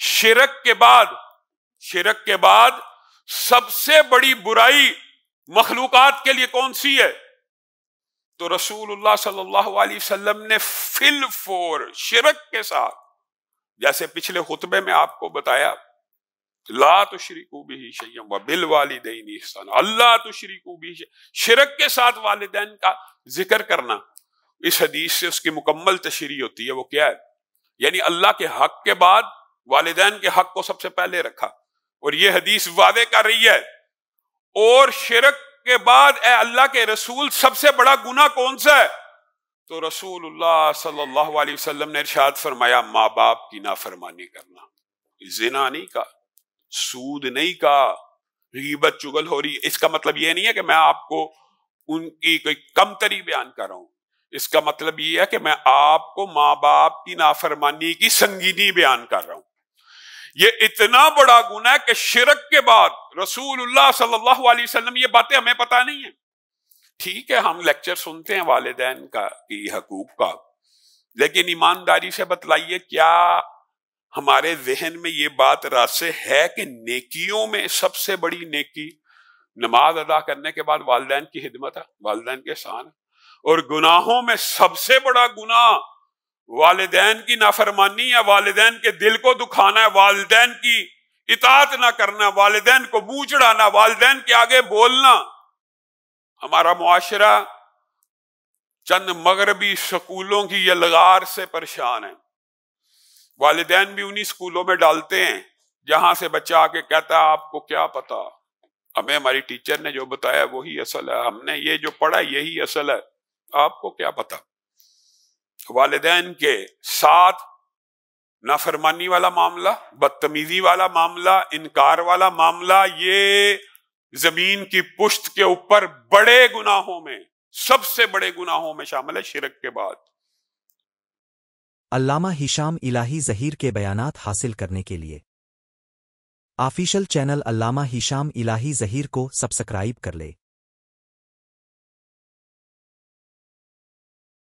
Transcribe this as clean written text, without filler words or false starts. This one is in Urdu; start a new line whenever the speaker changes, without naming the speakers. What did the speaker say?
شرک کے بعد سب سے بڑی برائی مخلوقات کے لیے کون سی ہے؟ تو رسول اللہ صلی اللہ علیہ وسلم نے فی الفور شرک کے ساتھ، جیسے پچھلے خطبے میں آپ کو بتایا، لا تشرکوا بہ شیئا وبالوالدین احسانا، اللہ تشرکوا بہ شیئا، شرک کے ساتھ والدین کا ذکر کرنا، اس حدیث سے اس کی مکمل تشریح ہوتی ہے۔ وہ کیا ہے؟ یعنی اللہ کے حق کے بعد والدین کے حق کو سب سے پہلے رکھا، اور یہ حدیث واضح کر رہی ہے۔ اور شرک کے بعد اے اللہ کے رسول سب سے بڑا گناہ کون سا ہے؟ تو رسول اللہ صلی اللہ علیہ وسلم نے ارشاد فرمایا ماں باپ کی نافرمانی کرنا۔ زنا نہیں کہا، سود نہیں کہا، غیبت چغل ہو رہی ہے۔ اس کا مطلب یہ نہیں ہے کہ میں آپ کو ان کی کوئی کم تری بیان کر رہا ہوں، اس کا مطلب یہ ہے کہ میں آپ کو ماں باپ کی نافرمانی کی سنگینی بیان کر رہا ہوں۔ یہ اتنا بڑا گناہ ہے کہ شرک کے بعد رسول اللہ صلی اللہ علیہ وسلم، یہ باتیں ہمیں پتہ نہیں ہیں۔ ٹھیک ہے ہم لیکچر سنتے ہیں والدین کا کی حقوق کا، لیکن ایمانداری سے بتلائیے کیا ہمارے ذہن میں یہ بات راسخ ہے کہ نیکیوں میں سب سے بڑی نیکی نماز ادا کرنے کے بعد والدین کی خدمت ہے، والدین کے احسان ہے، اور گناہوں میں سب سے بڑا گناہ والدین کی نافرمانی ہے، والدین کے دل کو دکھانا ہے، والدین کی اطاعت نہ کرنا، والدین کو منہ چڑھانا، والدین کے آگے بولنا۔ ہمارا معاشرہ چند مغربی سکولوں کی یلغار سے پریشان ہے۔ والدین بھی انہی سکولوں میں ڈالتے ہیں جہاں سے بچہ آ کے کہتا ہے آپ کو کیا پتا، ہمیں ہماری ٹیچر نے جو بتایا وہی اصل ہے، ہم نے یہ جو پڑھا یہی اصل ہے، آپ کو کیا پتا۔ والدین کے ساتھ نافرمانی والا معاملہ، بدتمیزی والا معاملہ، انکار والا معاملہ، یہ زمین کی پشت کے اوپر بڑے گناہوں میں، سب سے بڑے گناہوں میں شامل ہے شرک کے بعد۔
علامہ ہشام الہی ظہیر کے بیانات حاصل کرنے کے لیے آفیشل چینل علامہ ہشام الہی ظہیر کو سبسکرائب کر لے۔